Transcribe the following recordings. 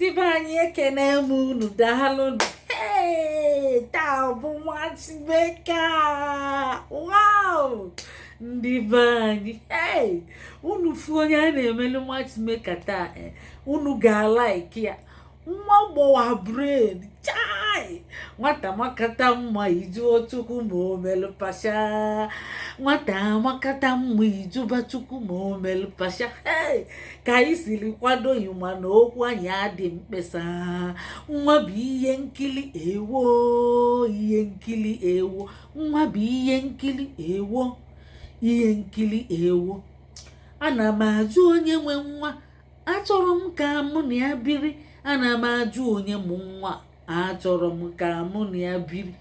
ndị be anyị ekene m unu daalụ. Taa bụ nwachibeka. Wow, ndị be anyị unu fu onye a na-emelu nwachimeka taa, unu ga-alaiki ya. Nwa gbawa brain chai, nwata makata mma ijuo chukwu ma o melu pasha. Nwata makata mma ijuba chukwu ma o melu pasha. Ka anyị siri kwado yi mana okwu anyị adị mkpesa. Nwa bụ ihe nkili ewo, ihe nkili ewo. Nwa bụ ihe nkili ewo, ihe nkili ewo. Ana m ajụ onye nwe nwa, achọrọ m ka mụ na ya biri. Ana m ajụ onye mụ nwa, achọrọ m ka mụ na ya biri.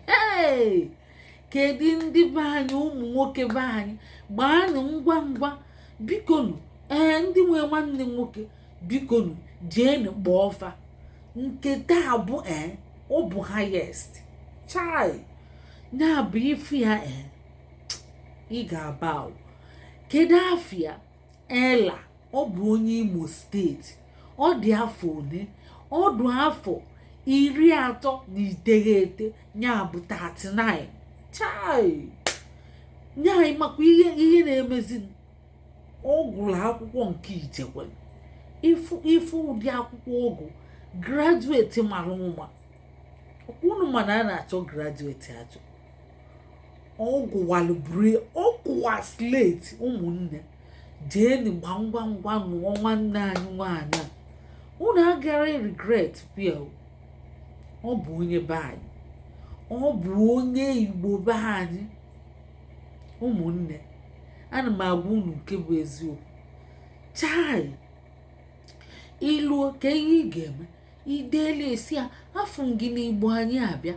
Kedu ndị be anyị, ụmụ nwoke be anyị, gbaanụ ngwa ngwa bikonu. Ndị nwe nwanne nwoke bikonu jeenu gbaa ọfa. Nke taa bụ ọ bụ highest chai, ya bụ ife ya ị ga-aba. Kedu afịa? Ela, ọ bụ onye Imo steeti. Ọ dị afọ one? Ọ dị afọ 39, ya bụ 39. Chai, ya makwa ihe na-emezi. Ọ gụrụ akwụkwọ nke Ichekwe, ifu ụdị akwụkwọ ọgụ, graduate mara ụma. Unu mana a na-achọ graduate achọ. Ọ gụwa slate. Ụmụnne, jeeni gba ngwa ngwa nụọ nwanne anyị nwaanyị a. Unu agara regret pia. Ọ bụ onye be anyị, ọ bụ onye Igbo be anyị. Ụmụnne, ana m agwa unu nke bụ eziokwu. Chai, iluo ka ihe ị ga-eme, ideelu esi a afọ m gị n'Igbo anyị abịa.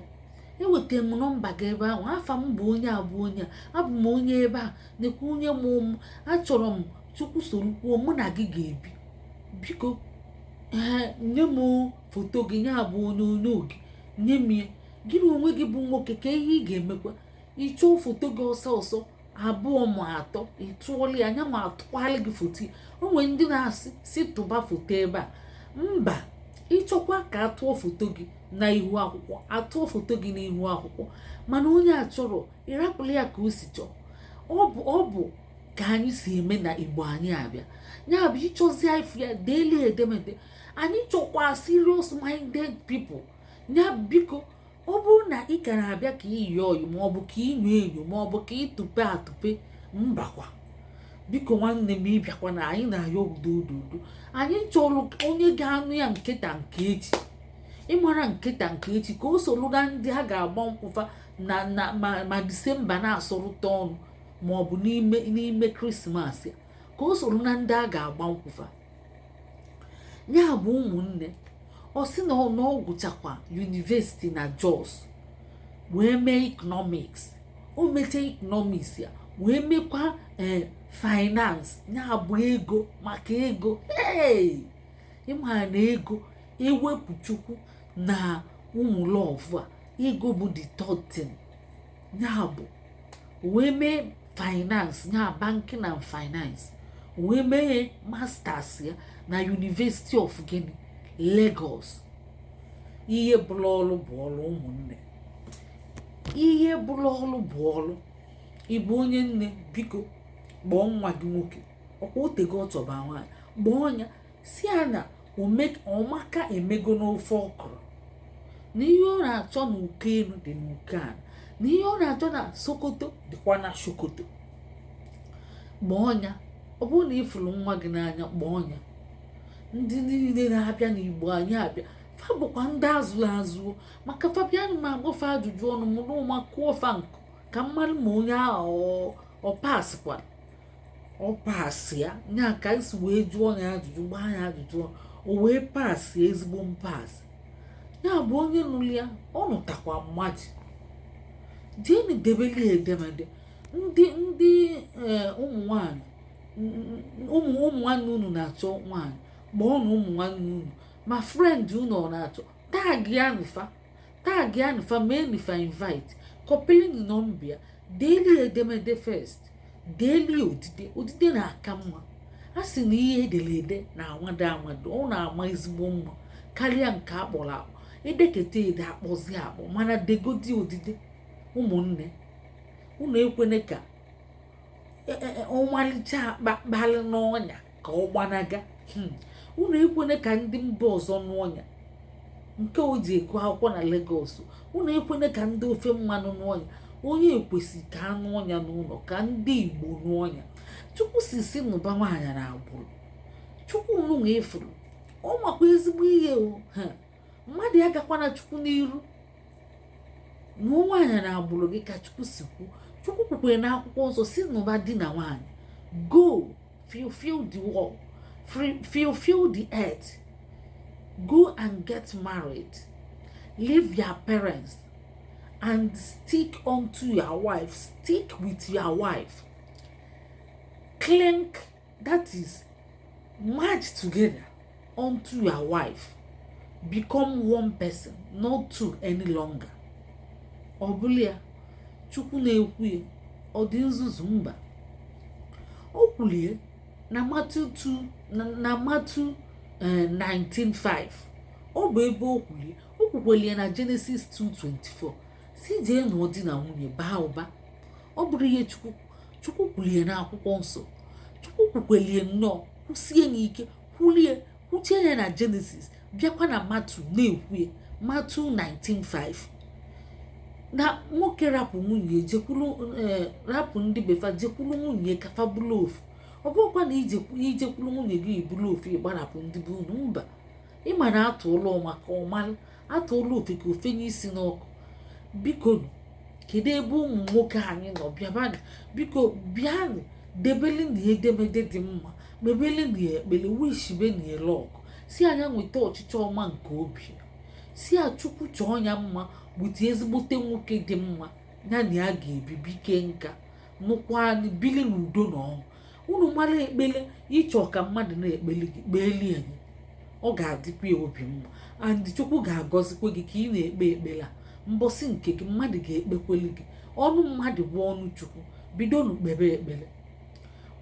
Eweta m nọmba gị ebe ahụ. Afa m bụ onye abụ onye a, abụ m onye ebe a, nekwa onye mụ m. Achọrọ m Chukwu soro kwuo mụ na gị ga-ebi. Biko nye m foto gị, nye abụ onye oge, nye m ya. Gị na onwe gị bụ nwoke, ka ihe ị ga-emekwa, ịchọọ foto gị ọsọ ọsọ 2 ma 3, ịtụọla ya, anya ma atụkwala gị foto. O nwere ndị na-asị si tụba foto ebe a. Mba, ịchọkwa ka atụọ foto gị na ihu akwụkwọ, atụọ foto gị n'ihu akwụkwọ. Mana onye a chọrọ, ịrapụla ya ka o si chọọ. Ọ bụ ka anyị si eme na Igbo anyị abịa. Ya bụ ịchọzi ifu ya, deeli edemede. Anyị chọkwa serious minded people. Ya biko, ọ bụrụ na ị ka na-abịa ka iyi oyi, maọbụ ka inyo enyo, maọbụ ka ịtụpe atụpe, mbakwa biko nwanne m, ịbịakwa na anyị na-ayọ udo. Anyị chọrọ onye ga-anụ ya nkịta nke echi. Ịmara nkịta nke echi ka o soro na ndị ha ga-agba nkwụfa ma Disemba na-asọrụta ọnụ, maọbụ n'ime Krismas ya, ka o soro na ndị a ga-agba nkwụfa. Ya bụ ụmụnne, ọ sị na ọ gụchakwa yunivesiti na Jos wee mee economics. O mechaa economics ya wee mekwa finance, ya bụ ego, maka ego. Ịma na ego ewepụ Chukwu na ụmụ lọvụ a, ego bụ the third thing. Ya bụ wee mee finance, ya banking and finance. Wee mee masters ya na University of Guinea, Lagos. Ihe bụrụ ọlụ bụ ọlụ. Ụmụnne, ihe bụrụ ọlụ bụ ọlụ. Ịbụ onye nne, biko kpọọ nwa gị nwoke, ọkwa otego ọ chọba nwaanyị, gbọọ ya si ya na ọmaka emego n'ofe ọkụrụ, na ihe ọ na-achọ na uke elu dị n'uke ala, na ihe ọ na-achọ na Sokoto dịkwa na Sokoto. Gbọọ ya. Ọ bụrụ na ịfụrụ nwa gị n'anya, gbọọ ya. Ndị niile na-abịa n'Igbo anyị abịa, fa bụkwa ndị azụrụ azụ, maka fabianụ ma agbafe ajụjụ ọnụ m n'ụma kụọ fa nkụ ka mmadụ ma onye ahụ ọ pasịkwa. Ọ pasị ya, nya ka isi wee jụọ ya ajụjụ, gbaa ya ajụjụ ọnụ, o wee pasị ezigbo mpasị. Ya bụ onye nụrụ ya, ọ nụtakwa mmaji. Jeeni debeli edemede. Ndị ụmụ nwanyị, ụmụ nwanne unu na-achọ nwaanyị, gbọọ na ụmụ nwanne unu. Ma friend unu ọ na-achọ, tag ya nụfa, mee nụfa invite, kọpịlị nọmba ya, deeli edemede first, deeli odide na-aka mma. A sị na ihe ederede na-anwado ọ na-ama ezigbo mma karịa nke akpọrọ akpọ. Edeketa ede akpọzi akpọ, mana degodi odide. Ụmụnne, unu ekwene ka ọmalịcha akpakpalị n'ọnya ka ọ gbanaga. Unu ekwene ka ndị mba ọzọ n'ọnya nke o ji ego akwụkwọ na Lagos. Unu ekwene ka ndị ofe mmanụ n'ọnya. Onye ekwesị ka anụ ọnya n'ụlọ, ka ndị Igbo n'ọnya. Chukwu si nụba nwaanyị na agbụrụ. Chukwu unu efuru, ọ makwa ezigbo ihe o. Mmadụ ya gakwana Chukwu n'iru. Nụọ nwaanyị na agbụrụ gị ka Chukwu si kwu. Chukwu kwukwere n'akwụkwọ nsọ si nụba di na nwaanyị. Go fulfill the world, fulfill the earth. Go and get married. Leave your parents and stick unto your wife. Stick with your wife. Clink, that is, merge together unto your wife. Become one person, not two any longer. Ọbụla Chukwu na-ekwu ya, ọ dị nzuzu mba. O kwulie na Matthew 19:5. Ọ bụ ebe o kwulie. O kwukwelie na Genesis 2:24. Si jee nụọ di na nwunye baa ụba. Ọ bụrụ ihe Chukwu kwulie na akwụkwọ nsọ. Chukwu kwukwelie nnọọ, kwụsie n'ike, kwuchie ya na Genesis, bịakwa na Matthew na-ekwu ya. Matthew 19:5. Na nwoke rapụ nwunye rapụ ndị befa jekwuru nwunye ka fa bụrụ ofu. Ọ bụrụkwa na ijekwuru nwunye gị iburu ofu ịgbarapụ ndị bụ unu mba. Ịma na atụụlọ maka ọmalụ, atụụlọ ofe ka ofe n'isi n'ọkụ. Biko kedu ebe ụmụ nwoke anyị nọ? Bịabanụ biko, bịanụ debeli na edemede dị mma, mebeli na ekpele, wishibe na ele ọkụ. Si anya nweta ọchịchọ ọma nke obi. Si a Chukwu chọọ ya mma, gbute ezigbote nwoke dị mma ya na ya ga-ebibi ke nka, nụkwa anyị bili n'udo na ọṅụ. Unu mara ekpele ịchọ ka mmadụ na-ekpeli gị, kpeeli anyị, ọ ga-adịkwa ya obi mma. And Chukwu ga-agọzikwa gị ka ị na-ekpe ekpele a. Mbọsị nke gị mmadụ ga-ekpekweli gị. Ọnụ mmadụ bụ ọnụ Chukwu. Bido n'ukpebe ekpele.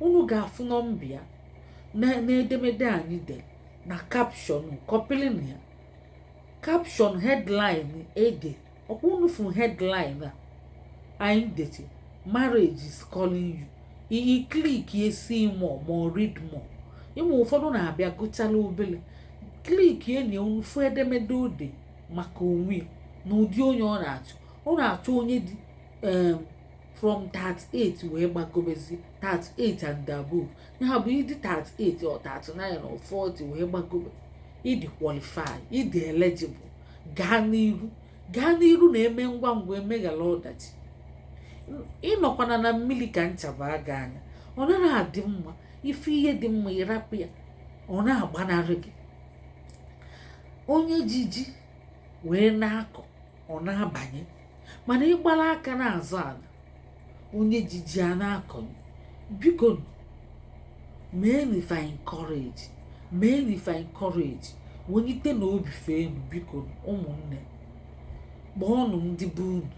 Unu ga-afụ nọmba ya na-edemede anyị dere na caption, kọpịlị ya. Caption headline ede. Ọkwa unu fụ headline a anyị dete, marriage is calling you. Iyi klik ye see more ma read more. Ịma ụfọdụ na-abịa gụchala obele. Klik ye na unu fụ edemede ode maka onwe na ụdị onye ọ na-achọ. Ọ na-achọ onye dị from 38 wee gbagobezi 38 and above. Ya bụ ịdị 38 or 39 or 40 wee gbagobe, ịdị qualify, ịdị eligible. Gaa n'iru na-eme ngwa ngwa, emeghara ọdachi. Ịnọkwana na mmiri ka nchaba aga anya. Ọ naghị adị mma. Ife ihe dị mma ịrapụ ya, ọ na-agbanarị gị. Onye ji wee na-akọ, ọ na-abanye. Mana ịgbara aka n'azụ ala, onye ji a na-akọnye. Biko mee if I encourage, wenite na obi feenu. Biko ụmụnne, kpọọnụ ndị bụ unu.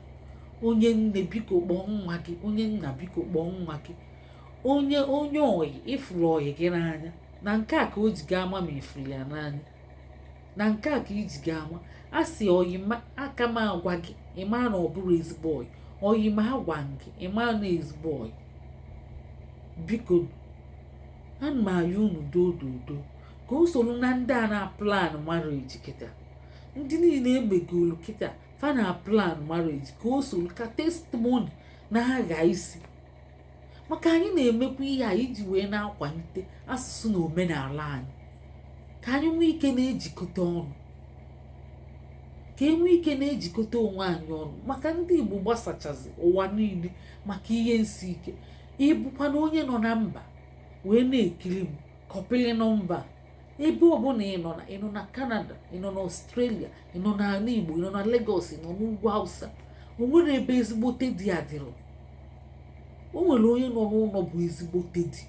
Onye nne biko kpọọ nwa gị, onye nna biko kpọọ nwa gị. Onye oyi ifuru oyi gị n'anya, na nke a ka o ji ga-ama ma ifuru ya n'anya. Na nke a ka iji ga-ama. A sị oyi aka m agwa gị, ịma na ọ bụrụ ezigbo oyi. Oyi ma agwa gị, ịma na ezigbo oyi. Biko ana m ayọ unu dododo ka o soro na ndị a na-plan marriage kịta. Ndị niile egbegolu kịta fa na plan marriage ka o soro ka testimony na-agha isi. Maka anyị na-emekwa ihe a iji wee na-akwalite asụsụ na omenala anyị, ka anyị nwee ike na-ejikọta ọnụ, ka e nwee ike na-ejikọta onwe anyị ọnụ. Maka ndị Igbo gbasachazi ụwa niile maka ihe nsi ike. Ịbụkwa na onye nọ na mba wee na-ekiri m, kọpịlị nọmba. Ebe ọbụla ị nọ na Canada, ị nọ na Australia, ị nọ n'ala Igbo, ị nọ na Lagos, ị nọ n'ugwu Hausa, o nwere ebe ezigbote di adịrọ. O nwere onye nọ n'ụlọ bụ ezigbote di,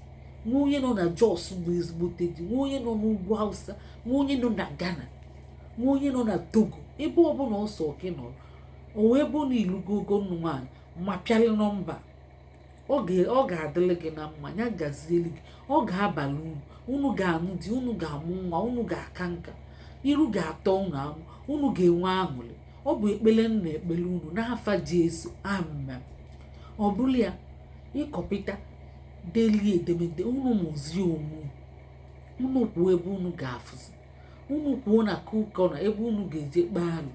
nwe onye nọ na Jos bụ ezigbote di, nwe onye nọ n'ugwu Hausa, nwe onye nọ na Ghana, nwe onye nọ na Togo. Ebe ọbụla ọsọ gị nọ, o wee bụ na ilugogo nnụ nwaanyị ma pịalị nọmba, ọ ga-adịrị gị na mma, ya gazieli gị, ọ ga-abalị unu ga-anụ di, unu ga-amụ nwa, unu ga-aka nka. iru ga-atọ unu ga-enwe aṅụrị. Ọ bụ ekpele nna ekpele unu n'afa Jesu, amen. Ọ bụrụ ya ịkọpịta deli edemede unu mụzie onwe unu kwuo ebe unu ga-afụzi, unu kwuo na kuka na ebe unu ga-eje kpaalụ,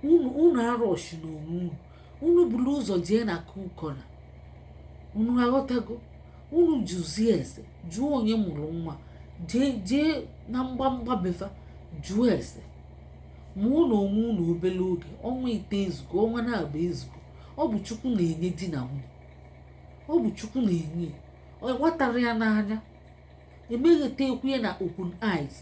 unu arọshi na onwe unu buru ụzọ jee na kuka na unu aghọtago. Unu jụzie ese, jụọ onye mụrụ nwa, jee na mgbamgba befa jụọ ese. Mụọ na onwe unu obere oge, ọnwa 5 ezugo, ọnwa na-abụ ezugo. Ọ bụ Chukwu na-enye di na nwunye, ọ bụ Chukwu na-enye, ọ gwatara ya n'anya, emeghete ekwenye na open eyes.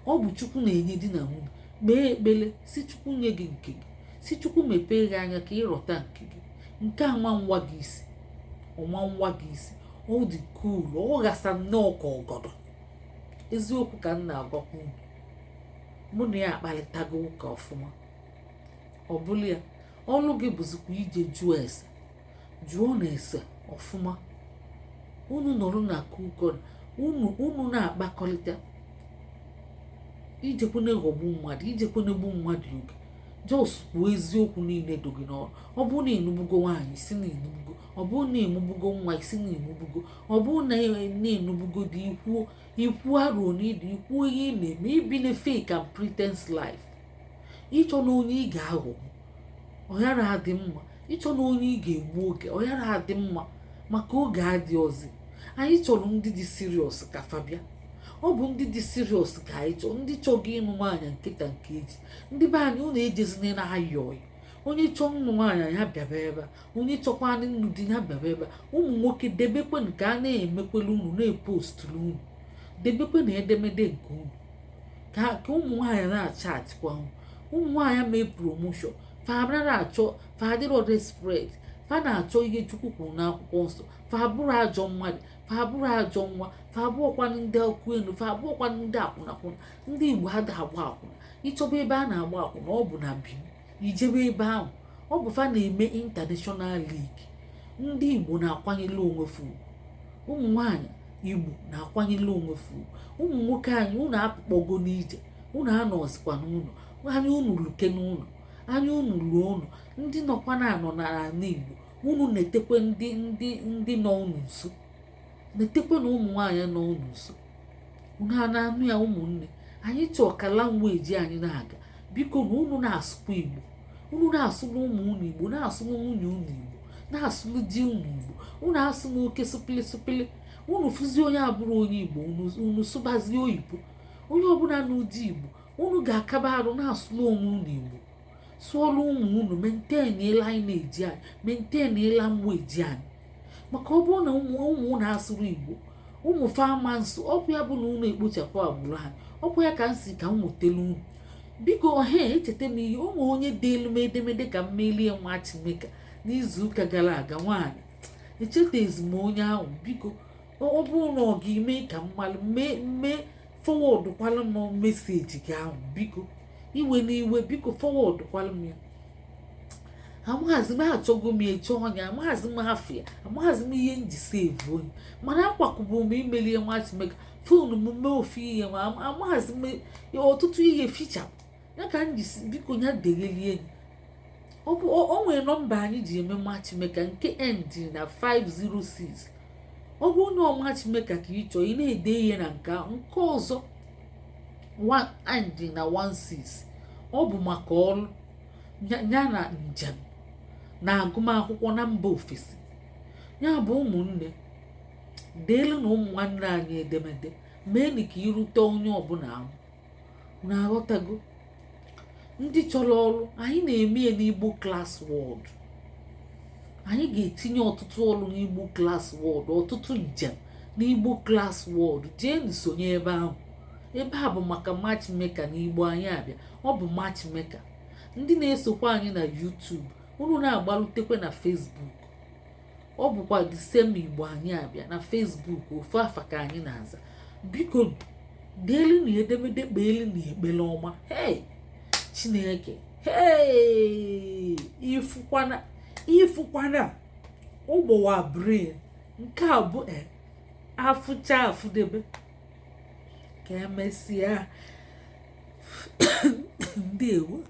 Ọ bụ Chukwu na-enye di na nwunye. Kpee ekpele si Chukwu nye gị nke gị, si Chukwu mepee gị anya ka ịrọta nke gị. Nke a nwa nwa gị isi, ọma nwa gị isi, ọ dị cool, ọ ghasa nnọọ ka ọgọdọ. Eziokwu ka m na-agwakwa unu, mụ na ya akparịtago ụka ọfụma. Ọ bụrụ ya ọlụ gị bụzikwa ije jụọ ese, jụọ na ese ọfụma. Unu nọrọ na kuko, unu na-akpakọrịta, ijekwana ghọgbu mmadụ, ijekwana egbu mmadụ oge. Jos kwuo eziokwu niile do gị n'ọrụ. Ọ bụrụ na enubugo nwaanyị isi na enubugo, ọ bụrụ na emubugo nwa isi na emubugo, ọ bụrụ na enubugo dị ikwu arụ na ịdị ikwu ihe ị na-eme, ibi na fake and pretense life. Ịchọ na onye ị ga-aghọgbu ọ yara adị mma, ịchọ na onye ị ga-egbu oge ọ yara adị mma, maka oge adị ọzọ. Anyị chọrọ ndị dị serious ka Fabia. Ọ bụ ndị dị serious ka anyị chọọ, ndị chọgị ịnụ nwaanyị nkịta nke eji. Ndị be anyị unu ejezina na ayọị. Onye chọọ nnụ nwaanyị ya bịaba ebe a, onye chọkwa nnụ di ya bịaba ebe a. Ụmụ nwoke debekwenụ ka a na-emekwelu unu, na-epostulu unu, debekwenụ edemede nke unu ka ụmụ nwaanyị na-achatịkwa unu. Ụmụ nwaanyị mee promotion fabra na-achọ, fadịrọ desperate, fa na-achọ ihe Chukwu kwuru n'akwụkwọ nsọ, fa bụrụ ajọ mmadụ, fa bụrụ ajọ nwa, fa abụọkwanụ ndị ọkụ elu, fa abụọkwanụ ndị akwụnakwụna. Ndị Igbo ha da-agba akwụna. Ịchọba ebe a na-agba akwụna, ọ bụ na Benin, ijebe ebe ahụ. Ọ bụ fa na-eme international league. Ndị Igbo na-akwanyere onwe fa ugwu, ụmụ nwaanyị Igbo na-akwanyere onwe fa ugwu. Ụmụ nwoke anyị unu apụkpọgo n'ije, unu anọzikwa n'ụlọ, anya unu luke n'ụlọ, anya unu luo unu. Ndị nọkwa na-anọ n'ala Igbo, unu na-etekwe ndị nọ unu nso, na-etekwe na ụmụ nwaanyị nọ unu nso. Unu a na-anụ ya ụmụnne? Anyị chọọ ka language anyị na-aga. Biko na unu na-asụkwa Igbo, unu na-asụrụ ụmụ unu Igbo, na-asụrụ nwunye unu Igbo, na-asụrụ di unu Igbo. Unu asụ n'oke sụpịlị sụpịlị. Unu fụzie onye abụrụ onye Igbo, unu sụbazie oyibo. Onye ọbụla n'ụdị Igbo unu ga-akaba arụ na-asụrụ onwe unu Igbo. Sụọrụ ụmụ unu, menteniela lineage anyị, menteniela mweji anyị. Maka ọ bụrụ na ụmụ na-asụrụ Igbo, ụmụ famansu, ọkwa ya bụ na unu ekpochapụ agbụrụ ha. Ọkwa ya ka m si ka m nwetelu unu. Biko echeta m ihe ụmụ onye deelu m edemede ka m melie nwa Chimeka n'izuụka gara aga. Nwaanyị echetezi m onye ahụ. Biko ọ bụrụ na ọ ga-eme ka mmalụ mee fọwọdụ kwalụ m meseji gị ahụ. Biko iwe n'iwe, biko fọwọdụ kwalụ m ya. Amaghazị m achọgo m eche ọnya, amaghazị m afịa, amaghazị m ihe nji sevu onye, mana akwakụbụ m imelie nwa Chimeka fonu m mee ofu ihe, ma amaghazị m ọtụtụ ihe fichapụ ya ka m ji biko ya deghelie enyi. O nwere nọmba anyị ji eme nwa Chimeka nke end na 506. Ọ bụrụ na ọnwa Chimeka ka ị chọọ, ị na-ede ihe na nke ọzọ end na 16. Ọ bụ maka ọrụ ya na njem na agụmakwụkwọ na mba ofesi. Ya bụ ụmụnne, deelu na ụmụ nwanne anyị edemede, meeni ka irute onye ọbụla ahụ. Na-aghọtago? Ndị chọrọ ọrụ anyị na-eme ya n'Igbo Class World. Anyị ga-etinye ọtụtụ ọrụ n'Igbo Class World, ọtụtụ njem n'Igbo Class World. Jee nsonye ebe ahụ. Ebe a bụ maka matchmaker n'Igbo anyị abịa. Ọ bụ matchmaker. Ndị na-esokwa anyị na YouTube, unu na-agbalutekwe na Facebook. Ọ bụkwa the same Igbo anyị abịa na Facebook, ofu afa ka anyị na-aza. Biko deelu na edemede, kpeelu na ekpele ọma. Chineke, ifukwana ụgbọwa brain nke a bụ afụcha afụdebe ka emesịa. Ndewo.